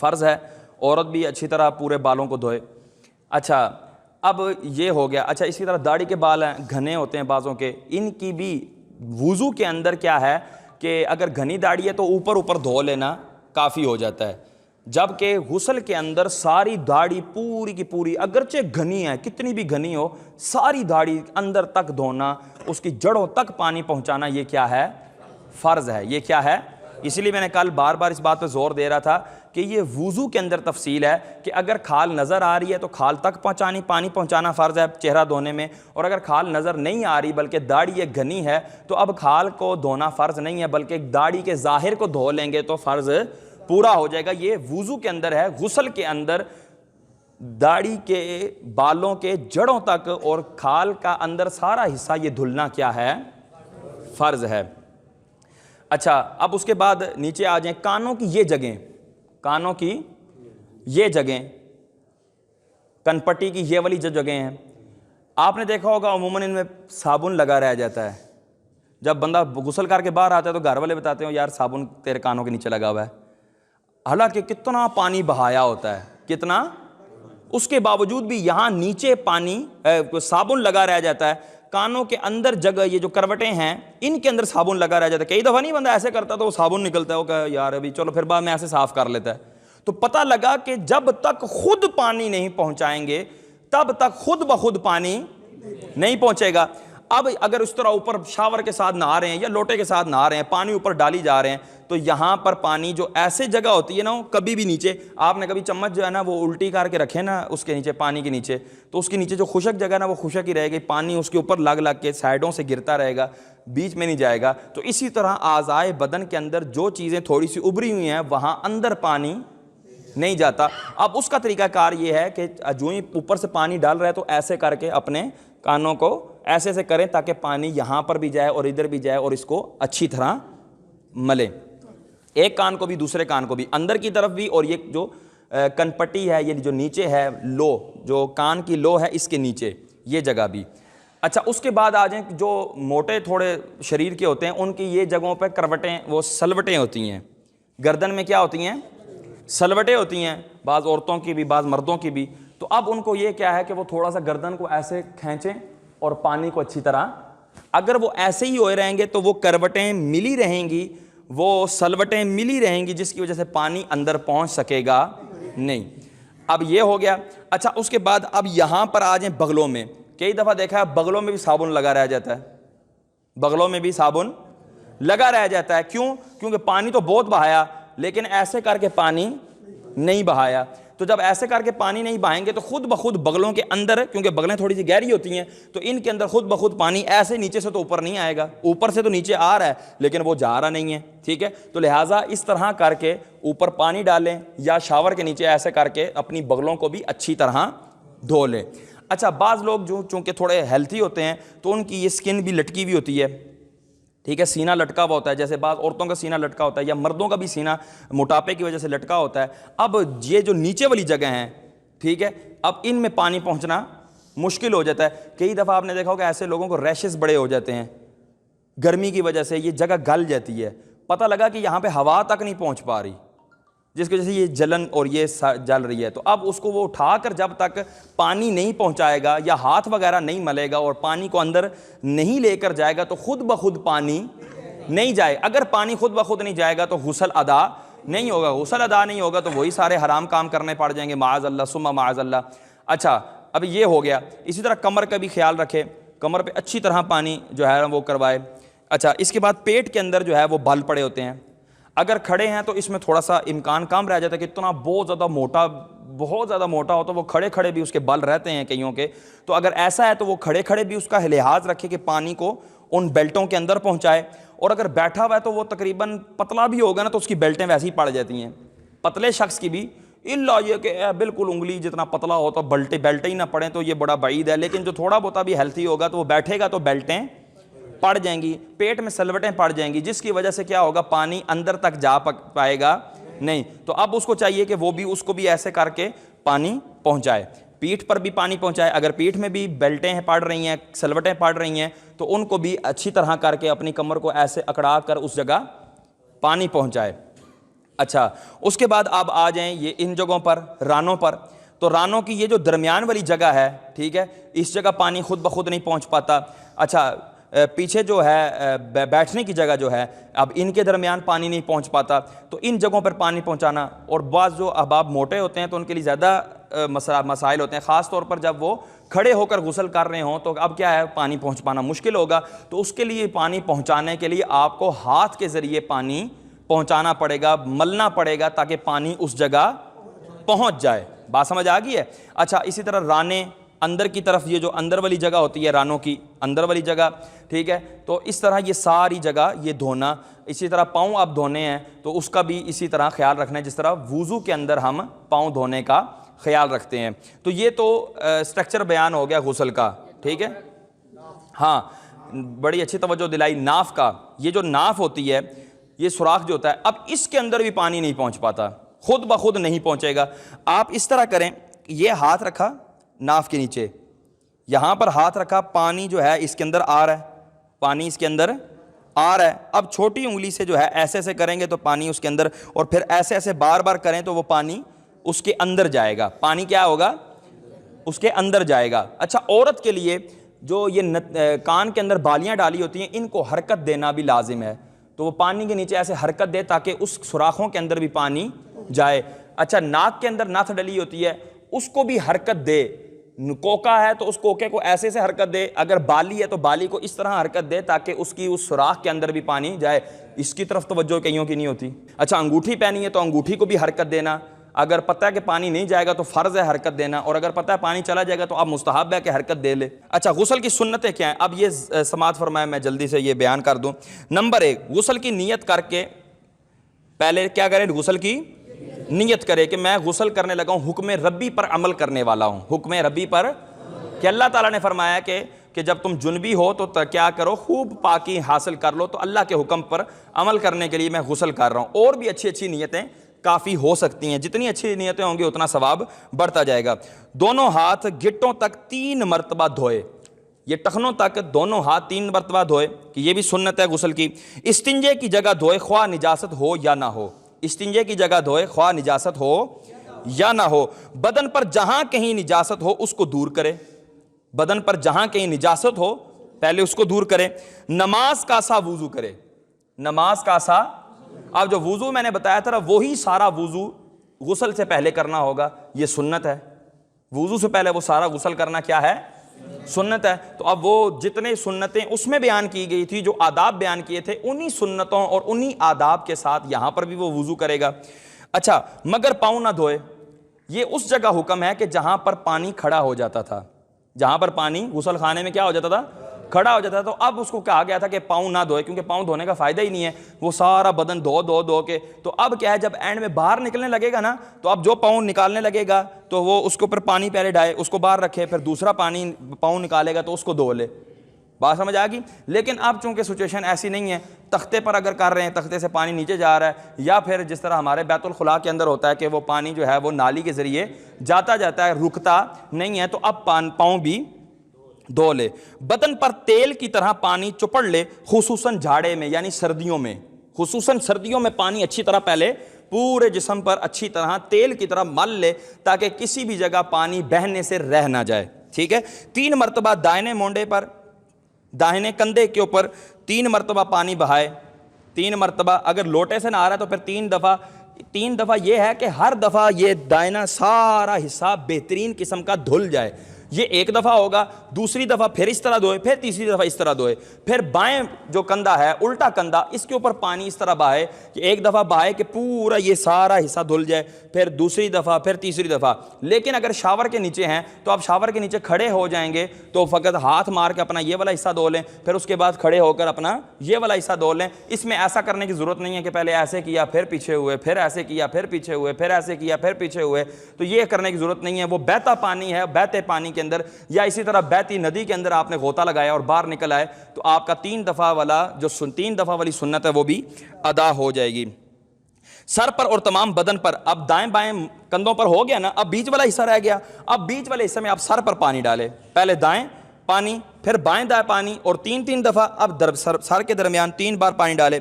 فرض ہے۔ عورت بھی اچھی طرح پورے بالوں کو دھوئے۔ اچھا اب یہ ہو گیا۔ اچھا اسی طرح داڑھی کے بال ہیں، گھنے ہوتے ہیں بعضوں کے، ان کی بھی وضو کے اندر کیا ہے کہ اگر گھنی داڑھی ہے تو اوپر اوپر دھو لینا کافی ہو جاتا ہے، جبکہ غسل کے اندر ساری داڑھی پوری کی پوری اگرچہ گھنی ہے، کتنی بھی گھنی ہو، ساری داڑھی اندر تک دھونا، اس کی جڑوں تک پانی پہنچانا، یہ کیا ہے؟ فرض ہے۔ یہ کیا ہے؟ اس لیے میں نے کل بار بار اس بات پہ زور دے رہا تھا کہ یہ وضو کے اندر تفصیل ہے کہ اگر کھال نظر آ رہی ہے تو کھال تک پانی پہنچانا فرض ہے چہرہ دھونے میں، اور اگر کھال نظر نہیں آ رہی بلکہ داڑھی یہ گھنی ہے تو اب کھال کو دھونا فرض نہیں ہے بلکہ داڑھی کے ظاہر کو دھو لیں گے تو فرض پورا ہو جائے گا۔ یہ وضو کے اندر ہے۔ غسل کے اندر داڑھی کے بالوں کے جڑوں تک اور کھال کا اندر سارا حصہ یہ دھلنا کیا ہے؟ فرض ہے۔ اچھا اب اس کے بعد نیچے آ جائیں، کانوں کی یہ جگہیں، کانوں کی یہ جگہیں، کن پٹی کی یہ والی جو جگہیں ہیں، آپ نے دیکھا ہوگا عموماً ان میں صابن لگا رہ جاتا ہے۔ جب بندہ غسل کر کے باہر آتا ہے تو گھر والے بتاتے ہیں یار صابن تیرے کانوں کے نیچے لگا ہوا ہے، حالانکہ کتنا پانی بہایا ہوتا ہے، کتنا، اس کے باوجود بھی یہاں نیچے پانی صابن لگا رہ جاتا ہے۔ کانوں کے اندر جگہ یہ جو کروٹیں ہیں ان کے اندر صابن لگا رہ جاتا ہے۔ کئی دفعہ نہیں بندہ ایسے کرتا تو وہ صابن نکلتا ہے، وہ کہ یار ابھی چلو پھر بعد میں ایسے صاف کر لیتا ہے۔ تو پتہ لگا کہ جب تک خود پانی نہیں پہنچائیں گے تب تک خود بخود پانی نہیں پہنچے گا۔ اب اگر اس طرح اوپر شاور کے ساتھ نہا رہے ہیں یا لوٹے کے ساتھ نہا رہے ہیں، پانی اوپر ڈالی جا رہے ہیں، تو یہاں پر پانی جو ایسے جگہ ہوتی ہے نا وہ کبھی بھی نیچے، آپ نے کبھی چمچ جو ہے نا وہ الٹی کر کے رکھے نا اس کے نیچے، پانی کے نیچے، تو اس کے نیچے جو خشک جگہ نا وہ خشک ہی رہے گی، پانی اس کے اوپر لگ لگ کے سائڈوں سے گرتا رہے گا، بیچ میں نہیں جائے گا۔ تو اسی طرح اعضائے بدن کے اندر جو چیزیں تھوڑی سی ابری ہوئی ہیں وہاں اندر پانی نہیں جاتا۔ اب اس کا طریقہ کار یہ ہے کہ جو ہی اوپر سے پانی ڈال رہا ہے تو ایسے کر کے اپنے کانوں کو ایسے سے کریں تاکہ پانی یہاں پر بھی جائے اور ادھر بھی جائے اور اس کو اچھی طرح ملے، ایک کان کو بھی دوسرے کان کو بھی، اندر کی طرف بھی، اور یہ جو کن پٹی ہے یہ جو نیچے ہے لو، جو کان کی لو ہے اس کے نیچے یہ جگہ بھی۔ اچھا اس کے بعد آ جائیں جو موٹے تھوڑے شریر کے ہوتے ہیں ان کی یہ جگہوں پہ کروٹیں، وہ سلوٹیں ہوتی ہیں، گردن میں کیا ہوتی ہیں؟ سلوٹیں ہوتی ہیں، بعض عورتوں کی بھی بعض مردوں کی بھی۔ تو اب ان کو یہ کیا ہے کہ وہ تھوڑا سا گردن کو ایسے کھینچیں اور پانی کو اچھی طرح، اگر وہ ایسے ہی ہوئے رہیں گے تو وہ کروٹیں ملی رہیں گی، وہ سلوٹیں ملی رہیں گی، جس کی وجہ سے پانی اندر پہنچ سکے گا نہیں۔ اب یہ ہو گیا۔ اچھا اس کے بعد اب یہاں پر آ جائیں بغلوں میں، کئی دفعہ دیکھا ہے بغلوں میں بھی صابن لگا رہ جاتا ہے، بغلوں میں بھی صابن لگا رہ جاتا ہے، کیوں؟ کیونکہ پانی تو بہت بہایا لیکن ایسے کر کے پانی نہیں بہایا. تو جب ایسے کر کے پانی نہیں بہائیں گے تو خود بخود بغلوں کے اندر, کیونکہ بغلیں تھوڑی سی گہری ہوتی ہیں, تو ان کے اندر خود بخود پانی ایسے نیچے سے تو اوپر نہیں آئے گا, اوپر سے تو نیچے آ رہا ہے لیکن وہ جا رہا نہیں ہے. ٹھیک ہے, تو لہٰذا اس طرح کر کے اوپر پانی ڈالیں یا شاور کے نیچے ایسے کر کے اپنی بغلوں کو بھی اچھی طرح دھو لیں. اچھا, بعض لوگ جو چونکہ تھوڑے ہیلتھی ہوتے ہیں تو ان کی یہ سکن بھی لٹکی ہوئی ہوتی ہے. ٹھیک ہے, سینہ لٹکا ہوا ہوتا ہے, جیسے بعض عورتوں کا سینہ لٹکا ہوتا ہے یا مردوں کا بھی سینہ موٹاپے کی وجہ سے لٹکا ہوتا ہے. اب یہ جو نیچے والی جگہ ہیں, ٹھیک ہے, اب ان میں پانی پہنچنا مشکل ہو جاتا ہے. کئی دفعہ آپ نے دیکھا ہوگا ایسے لوگوں کو ریشز بڑے ہو جاتے ہیں گرمی کی وجہ سے, یہ جگہ گل جاتی ہے, پتہ لگا کہ یہاں پہ ہوا تک نہیں پہنچ پا رہی, جس کی وجہ سے یہ جلن اور یہ جل رہی ہے. تو اب اس کو وہ اٹھا کر جب تک پانی نہیں پہنچائے گا یا ہاتھ وغیرہ نہیں ملے گا اور پانی کو اندر نہیں لے کر جائے گا تو خود بخود پانی نہیں جائے. اگر پانی خود بخود نہیں جائے گا تو غسل ادا نہیں ہوگا. غسل ادا نہیں ہوگا تو وہی سارے حرام کام کرنے پڑ جائیں گے, معاذ اللہ ثم معاذ اللہ. اچھا, اب یہ ہو گیا. اسی طرح کمر کا بھی خیال رکھے, کمر پہ اچھی طرح پانی جو ہے وہ کروائے. اچھا, اس کے بعد پیٹ کے اندر جو ہے وہ بال پڑے ہوتے ہیں, اگر کھڑے ہیں تو اس میں تھوڑا سا امکان کم رہ جاتا ہے کہ اتنا بہت زیادہ موٹا ہو تو وہ کھڑے کھڑے بھی اس کے بل رہتے ہیں کئیوں کے. تو اگر ایسا ہے تو وہ کھڑے کھڑے بھی اس کا لحاظ رکھے کہ پانی کو ان بیلٹوں کے اندر پہنچائے. اور اگر بیٹھا ہوا ہے تو وہ تقریباً پتلا بھی ہوگا نا تو اس کی بیلٹیں ویسے ہی پڑ جاتی ہیں. پتلے شخص کی بھی الا یہ کہ بالکل انگلی جتنا پتلا ہو تو بیلٹیں ہی نہ پڑیں تو یہ بڑا بعید ہے. لیکن جو تھوڑا بہت بھی ہیلتھی ہوگا تو وہ بیٹھے گا تو بیلٹیں پڑ جائیں گی, پیٹ میں سلوٹیں پڑ جائیں گی, جس کی وجہ سے کیا ہوگا, پانی اندر تک جا پائے گا نہیں. تو اب اس کو چاہیے کہ وہ بھی اس کو بھی ایسے کر کے پانی پہنچائے. پیٹھ پر بھی پانی پہنچائے, اگر پیٹھ میں بھی بیلٹیں پڑ رہی ہیں, سلوٹیں پڑ رہی ہیں تو ان کو بھی اچھی طرح کر کے اپنی کمر کو ایسے اکڑا کر اس جگہ پانی پہنچائے. اچھا, اس کے بعد آپ آ جائیں یہ ان جگہوں پر, رانوں پر. تو رانوں کی یہ جو درمیان والی جگہ ہے, ٹھیک ہے, اس جگہ پانی خود بخود نہیں پہنچ پاتا. اچھا, پیچھے جو ہے بیٹھنے کی جگہ جو ہے, اب ان کے درمیان پانی نہیں پہنچ پاتا تو ان جگہوں پر پانی پہنچانا. اور بعض جو احباب موٹے ہوتے ہیں تو ان کے لیے زیادہ مسائل ہوتے ہیں, خاص طور پر جب وہ کھڑے ہو کر غسل کر رہے ہوں تو اب کیا ہے, پانی پہنچ پانا مشکل ہوگا. تو اس کے لیے پانی پہنچانے کے لیے آپ کو ہاتھ کے ذریعے پانی پہنچانا پڑے گا, ملنا پڑے گا تاکہ پانی اس جگہ پہنچ جائے. بات سمجھ آ گئی ہے؟ اچھا, اسی طرح رانے اندر کی طرف, یہ جو اندر والی جگہ ہوتی ہے رانوں کی اندر والی جگہ, ٹھیک ہے, تو اس طرح یہ ساری جگہ یہ دھونا. اسی طرح پاؤں آپ دھونے ہیں تو اس کا بھی اسی طرح خیال رکھنا ہے جس طرح وضو کے اندر ہم پاؤں دھونے کا خیال رکھتے ہیں. تو یہ تو سٹرکچر بیان ہو گیا غسل کا, ٹھیک ہے. ہاں, بڑی اچھی توجہ دلائی ناف کا. یہ جو ناف ہوتی ہے, یہ سوراخ جو ہوتا ہے, اب اس کے اندر بھی پانی نہیں پہنچ پاتا, خود بخود نہیں پہنچے گا. آپ اس طرح کریں, یہ ہاتھ رکھا ناف کے نیچے, یہاں پر ہاتھ رکھا, پانی جو ہے اس کے اندر آ رہا ہے, پانی اس کے اندر آ رہا ہے. اب چھوٹی انگلی سے جو ہے ایسے ایسے کریں گے تو پانی اس کے اندر, اور پھر ایسے ایسے بار بار کریں تو وہ پانی اس کے اندر جائے گا. پانی کیا ہوگا, اس کے اندر جائے گا. اچھا, عورت کے لیے جو یہ کان کے اندر بالیاں ڈالی ہوتی ہیں, ان کو حرکت دینا بھی لازم ہے. تو وہ پانی کے نیچے ایسے حرکت دے تاکہ اس سوراخوں کے اندر بھی پانی جائے. اچھا, ناک کے اندر نتھ ڈلی ہوتی ہے, اس کو بھی حرکت دے. کوکا ہے تو اس کوکے کو ایسے سے حرکت دے, اگر بالی ہے تو بالی کو اس طرح حرکت دے تاکہ اس کی اس سوراخ کے اندر بھی پانی جائے. اس کی طرف توجہ کئیوں کی نہیں ہوتی. اچھا, انگوٹھی پہنی ہے تو انگوٹھی کو بھی حرکت دینا. اگر پتہ ہے کہ پانی نہیں جائے گا تو فرض ہے حرکت دینا, اور اگر پتہ ہے پانی چلا جائے گا تو اب مستحب ہے کہ حرکت دے لے. اچھا, غسل کی سنتیں کیا ہیں, اب یہ سماعت فرمائے, میں جلدی سے یہ بیان کر دوں. نمبر 1, غسل کی نیت کر کے پہلے کیا کریں, غسل کی نیت کرے کہ میں غسل کرنے لگا ہوں, حکم ربی پر عمل کرنے والا ہوں. حکم ربی پر, کہ اللہ تعالیٰ نے فرمایا کہ جب تم جنبی ہو تو کیا کرو, خوب پاکی حاصل کر لو. تو اللہ کے حکم پر عمل کرنے کے لیے میں غسل کر رہا ہوں. اور بھی اچھی اچھی نیتیں کافی ہو سکتی ہیں, جتنی اچھی نیتیں ہوں گی اتنا ثواب بڑھتا جائے گا. دونوں ہاتھ گھٹوں تک 3 مرتبہ دھوئے, یہ ٹخنوں تک دونوں ہاتھ 3 مرتبہ دھوئے, کہ یہ بھی سنت ہے غسل کی. استنجے کی جگہ دھوئے خواہ نجاست ہو یا نہ ہو. استنجے کی جگہ دھوئے خواہ نجاست ہو یا نہ ہو. بدن پر جہاں کہیں نجاست ہو اس کو دور کرے. بدن پر جہاں کہیں نجاست ہو پہلے اس کو دور کرے. نماز کا سا وضو کرے. نماز کا سا, اب جو وضو میں نے بتایا تھا وہی سارا وضو غسل سے پہلے کرنا ہوگا, یہ سنت ہے. وضو سے پہلے وہ سارا غسل کرنا کیا ہے, سنت ہے. تو اب وہ جتنے سنتیں اس میں بیان کی گئی تھی, جو آداب بیان کیے تھے, انہی سنتوں اور انہی آداب کے ساتھ یہاں پر بھی وہ وضو کرے گا. اچھا, مگر پاؤں نہ دھوئے. یہ اس جگہ حکم ہے کہ جہاں پر پانی کھڑا ہو جاتا تھا, جہاں پر پانی غسل خانے میں کیا ہو جاتا تھا, کھڑا ہو جاتا تھا. تو اب اس کو کہا گیا تھا کہ پاؤں نہ دھوئے, کیونکہ پاؤں دھونے کا فائدہ ہی نہیں ہے, وہ سارا بدن دھو کے. تو اب کیا ہے, جب اینڈ میں باہر نکلنے لگے گا نا, تو اب جو پاؤں نکالنے لگے گا تو وہ اس کے اوپر پانی پہلے ڈالے, اس کو باہر رکھے, پھر دوسرا پانی پاؤں نکالے گا تو اس کو دھو لے. بات سمجھ آ گئی. لیکن اب چونکہ سچویشن ایسی نہیں ہے, تختے پر اگر کر رہے ہیں, تختے سے پانی نیچے جا رہا ہے, یا پھر جس طرح ہمارے بیت الخلاء کے اندر ہوتا ہے کہ وہ پانی جو ہے وہ نالی کے ذریعے جاتا ہے, رکتا نہیں ہے, تو اب پاؤں بھی دھو لے. بدن پر تیل کی طرح پانی چپڑ لے, خصوصاً جھاڑے میں یعنی سردیوں میں. خصوصاً سردیوں میں پانی اچھی طرح پہلے پورے جسم پر اچھی طرح تیل کی طرح مل لے, تاکہ کسی بھی جگہ پانی بہنے سے رہ نہ جائے. ٹھیک ہے. 3 مرتبہ دائیں مونڈے پر, داہنے کندھے کے اوپر 3 مرتبہ پانی بہائے. 3 مرتبہ, اگر لوٹے سے نہ آ رہا ہے تو پھر 3 دفعہ یہ ہے کہ ہر دفعہ یہ دائنا سارا حصہ بہترین قسم کا دھل جائے. یہ ایک دفعہ ہوگا, دوسری دفعہ پھر اس طرح دھوئے, پھر تیسری دفعہ اس طرح دھوئے, پھر بائیں جو کندھا ہے الٹا کندھا, اس کے اوپر پانی اس طرح بہائے کہ ایک دفعہ بہائے کہ پورا یہ سارا حصہ دھل جائے, پھر دوسری دفعہ, پھر تیسری دفعہ. لیکن اگر شاور کے نیچے ہیں تو آپ شاور کے نیچے کھڑے ہو جائیں گے تو فقط ہاتھ مار کے اپنا یہ والا حصہ دھو لیں, پھر اس کے بعد کھڑے ہو کر اپنا یہ والا حصہ دھو لیں. اس میں ایسا کرنے کی ضرورت نہیں ہے کہ پہلے ایسے کیا پھر پیچھے ہوئے, پھر ایسے کیا پھر پیچھے ہوئے, پھر ایسے کیا پھر پیچھے ہوئے. تو یہ کرنے کی ضرورت نہیں ہے. وہ بہتا پانی ہے, بہتے پانی کے اندر یا اسی طرح بہتی ندی کے اندر آپ نے غوطہ لگایا اور باہر نکل آئے, تو آپ کا 3 دفعہ والا جو 3 دفعہ والی سنت ہے وہ بھی ادا ہو جائے گی. سر پر اور تمام بدن پر, اب دائیں بائیں کندھوں پر ہو گیا نا, اب بیچ والا حصہ رہ گیا. اب بیچ والے حصے میں آپ سر پر پانی ڈالے, پہلے دائیں پانی, پھر بائیں دائیں پانی, اور 3 دفعہ اب سر کے درمیان 3 بار پانی ڈالے.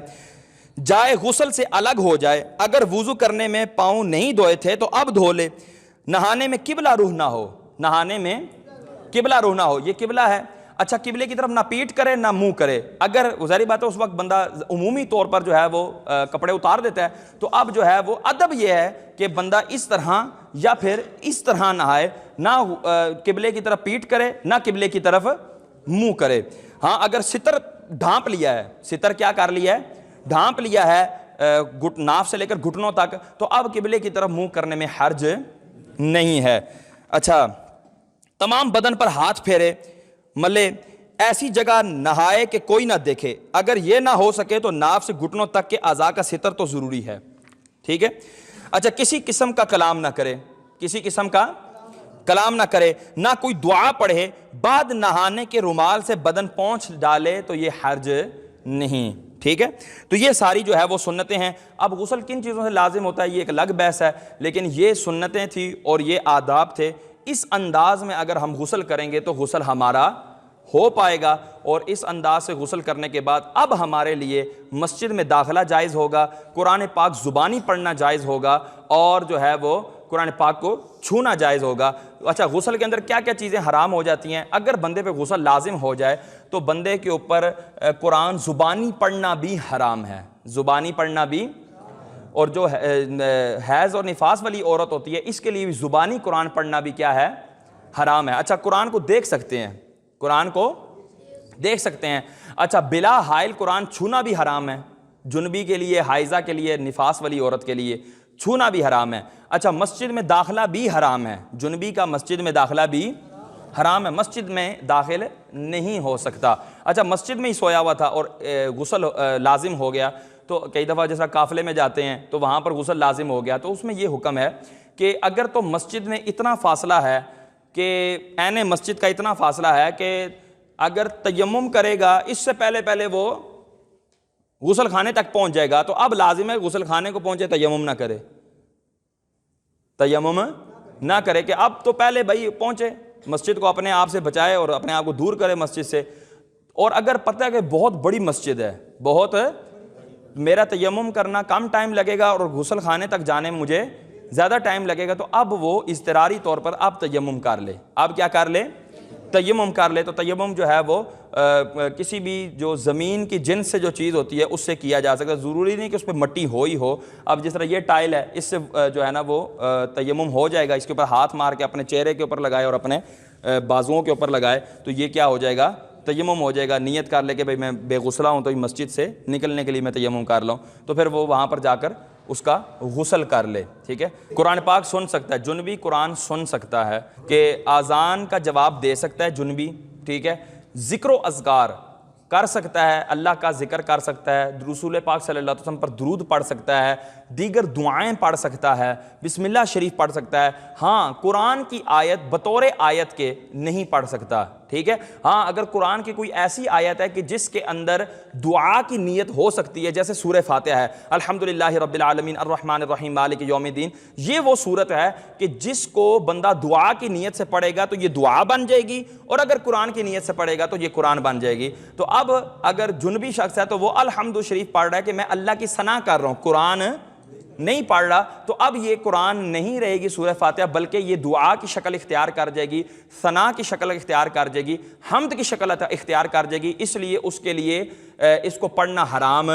جائے غسل سے الگ ہو جائے, اگر وضو کرنے میں پاؤں نہیں دھوئے تھے تو اب دھو لے. نہانے میں قبلہ روح نہ ہو, نہانے میں قبلہ روح نہ ہو. یہ قبلہ ہے. اچھا, قبلے کی طرف نہ پیٹ کرے نہ منہ کرے. اگر ظاہری بات ہے اس وقت بندہ عمومی طور پر جو ہے وہ کپڑے اتار دیتا ہے, تو اب جو ہے وہ ادب یہ ہے کہ بندہ اس طرح یا پھر اس طرح نہائے, نہ قبلے کی طرف پیٹ کرے نہ قبلے کی طرف منہ کرے. ہاں, اگر ستر ڈھانپ لیا ہے, ستر کیا کر لیا ہے, ڈھانپ لیا ہے ناف سے لے کر گھٹنوں تک, تو اب قبلے کی طرف منہ کرنے میں حرج نہیں ہے. اچھا, تمام بدن پر ہاتھ پھیرے, ملے, ایسی جگہ نہائے کہ کوئی نہ دیکھے. اگر یہ نہ ہو سکے تو ناف سے گھٹنوں تک کے اعضاء کا ستر تو ضروری ہے. ٹھیک ہے. اچھا, کسی قسم کا کلام نہ کرے, کسی قسم کا کلام نہ کرے, نہ کوئی دعا پڑھے. بعد نہانے کے رومال سے بدن پونچھ ڈالے تو یہ حرج نہیں. ٹھیک ہے. تو یہ ساری جو ہے وہ سنتیں ہیں. اب غسل کن چیزوں سے لازم ہوتا ہے یہ ایک الگ بحث ہے, لیکن یہ سنتیں تھیں اور یہ آداب تھے. اس انداز میں اگر ہم غسل کریں گے تو غسل ہمارا ہو پائے گا, اور اس انداز سے غسل کرنے کے بعد اب ہمارے لیے مسجد میں داخلہ جائز ہوگا, قرآن پاک زبانی پڑھنا جائز ہوگا, اور جو ہے وہ قرآن پاک کو چھونا جائز ہوگا. اچھا, غسل کے اندر کیا کیا چیزیں حرام ہو جاتی ہیں؟ اگر بندے پہ غسل لازم ہو جائے تو بندے کے اوپر قرآن زبانی پڑھنا بھی حرام ہے, زبانی پڑھنا بھی. اور جو حیض اور نفاس والی عورت ہوتی ہے اس کے لیے بھی زبانی قرآن پڑھنا بھی کیا ہے, حرام ہے. اچھا, قرآن کو دیکھ سکتے ہیں, قرآن کو دیکھ سکتے ہیں. اچھا, بلا حائل قرآن چھونا بھی حرام ہے, جنبی کے لیے, حائضہ کے لیے, نفاس والی عورت کے لیے چھونا بھی حرام ہے. اچھا, مسجد میں داخلہ بھی حرام ہے, جنبی کا مسجد میں داخلہ بھی حرام ہے, مسجد میں داخل نہیں ہو سکتا. اچھا, مسجد میں ہی سویا ہوا تھا اور غسل لازم ہو گیا, تو کئی دفعہ جیسا قافلے میں جاتے ہیں تو وہاں پر غسل لازم ہو گیا, تو اس میں یہ حکم ہے کہ اگر تو مسجد میں اتنا فاصلہ ہے کہ عین مسجد کا اتنا فاصلہ ہے کہ اگر تیمم کرے گا اس سے پہلے وہ غسل خانے تک پہنچ جائے گا, تو اب لازم ہے غسل خانے کو پہنچے تیمم نہ کرے, تیمم نہ کرے, کہ اب تو پہلے بھائی پہنچے, مسجد کو اپنے آپ سے بچائے اور اپنے آپ کو دور کرے مسجد سے. اور اگر پتہ ہے کہ بہت بڑی مسجد ہے, بہت میرا تیمم کرنا کم ٹائم لگے گا اور غسل خانے تک جانے میں مجھے زیادہ ٹائم لگے گا, تو اب وہ اضطراری طور پر اب تیمم کر لے. اب کیا کر لے, تیمم کر لے تو تیمم جو ہے وہ کسی بھی جو زمین کی جنس سے جو چیز ہوتی ہے اس سے کیا جا سکتا ہے، ضروری نہیں کہ اس پہ مٹی ہو ہی ہو. اب جس طرح یہ ٹائل ہے اس سے جو ہے نا وہ تیمم ہو جائے گا، اس کے اوپر ہاتھ مار کے اپنے چہرے کے اوپر لگائے اور اپنے بازوؤں کے اوپر لگائے تو یہ کیا ہو جائے گا؟ تیمم ہو جائے گا. نیت کر لے کہ بھئی میں بے غسلہ ہوں تو مسجد سے نکلنے کے لیے میں تیمم کر لوں، تو پھر وہ وہاں پر جا کر اس کا غسل کر لے. ٹھیک ہے، قرآن پاک سن سکتا ہے، جنبی قرآن سن سکتا ہے کہ اذان کا جواب دے سکتا ہے جنبی. ٹھیک ہے، ذکر و اذکار کر سکتا ہے، اللہ کا ذکر کر سکتا ہے، رسول پاک صلی اللہ علیہ وسلم پر درود پڑھ سکتا ہے، دیگر دعائیں پڑھ سکتا ہے، بسم اللہ شریف پڑھ سکتا ہے. ہاں قرآن کی آیت بطور آیت کے نہیں پڑھ سکتا. ٹھیک ہے، ہاں اگر قرآن کی کوئی ایسی آیت ہے کہ جس کے اندر دعا کی نیت ہو سکتی ہے، جیسے سورہ فاتحہ ہے، الحمدللہ رب العالمین الرحمن الرحیم مالک یوم الدین، یہ وہ صورت ہے کہ جس کو بندہ دعا کی نیت سے پڑھے گا تو یہ دعا بن جائے گی، اور اگر قرآن کی نیت سے پڑھے گا تو یہ قرآن بن جائے گی. تو اب اگر جنبی شخص ہے تو وہ الحمد شریف پڑھ رہا ہے کہ میں اللہ کی ثنا کر رہا ہوں، قرآن نہیں پڑھ رہا، تو اب یہ قرآن نہیں رہے گی سورہ فاتحہ، بلکہ یہ دعا کی شکل اختیار کر جائے گی، ثنا کی شکل اختیار کر جائے گی، حمد کی شکل اختیار کر جائے گی. اس لیے اس کے لیے اس کو پڑھنا حرام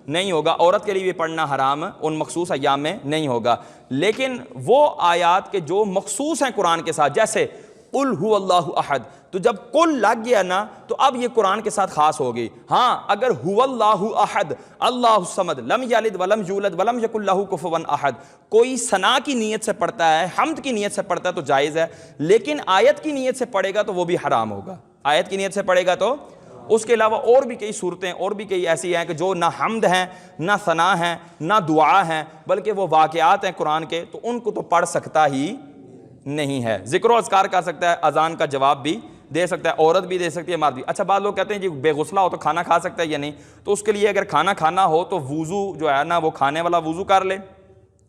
نہیں ہوگا. عورت کے لیے بھی پڑھنا حرام ان مخصوص ایام میں نہیں ہوگا. لیکن وہ آیات کے جو مخصوص ہیں قرآن کے ساتھ، جیسے قل هو اللہ احد، تو جب قل لگ گیا نا تو اب یہ قرآن کے ساتھ خاص ہوگی. ہاں اگر هو اللہ احد، اللہ الصمد، لم یلد ولم یولد ولم یکن لہ کفوا احد، کوئی ثنا کی نیت سے پڑھتا ہے، حمد کی نیت سے پڑھتا ہے تو جائز ہے. لیکن آیت کی نیت سے پڑھے گا تو وہ بھی حرام ہوگا. آیت کی نیت سے پڑھے گا تو اس کے علاوہ اور بھی کئی صورتیں اور بھی کئی ایسی ہیں کہ جو نہ حمد ہیں، نہ ثنا ہیں، نہ دعا ہیں، بلکہ وہ واقعات ہیں قرآن کے، تو ان کو تو پڑھ سکتا ہی نہیں ہے. ذکر و اذکار کر سکتا ہے، اذان کا جواب بھی دے سکتا ہے، عورت بھی دے سکتی ہے، مرد بھی. اچھا بعض لوگ کہتے ہیں جی بے غسلہ ہو تو کھانا کھا سکتا ہے یا نہیں؟ تو اس کے لیے اگر کھانا کھانا ہو تو وضو جو ہے نا وہ کھانے والا وضو کر لے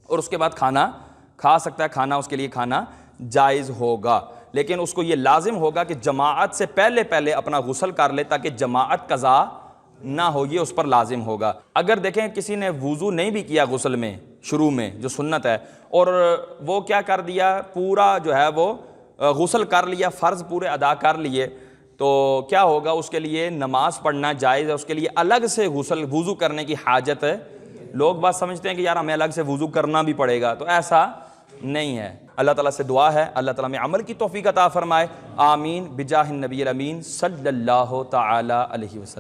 اور اس کے بعد کھانا کھا سکتا ہے. کھانا اس کے لیے کھانا جائز ہوگا، لیکن اس کو یہ لازم ہوگا کہ جماعت سے پہلے اپنا غسل کر لے تاکہ جماعت قضا نہ ہو، یہ اس پر لازم ہوگا. اگر دیکھیں کسی نے وضو نہیں بھی کیا غسل میں شروع میں جو سنت ہے، اور وہ کیا کر دیا، پورا جو ہے وہ غسل کر لیا، فرض پورے ادا کر لیے، تو کیا ہوگا؟ اس کے لیے نماز پڑھنا جائز ہے، اس کے لیے الگ سے وضو کرنے کی حاجت ہے. لوگ بات سمجھتے ہیں کہ یار ہمیں الگ سے وضو کرنا بھی پڑے گا، تو ایسا نہیں ہے. اللہ تعالیٰ سے دعا ہے اللہ تعالیٰ میں عمل کی توفیق عطا فرمائے. آمین بجاہ النبی الامین صلی اللہ تعالی علیہ وسلم.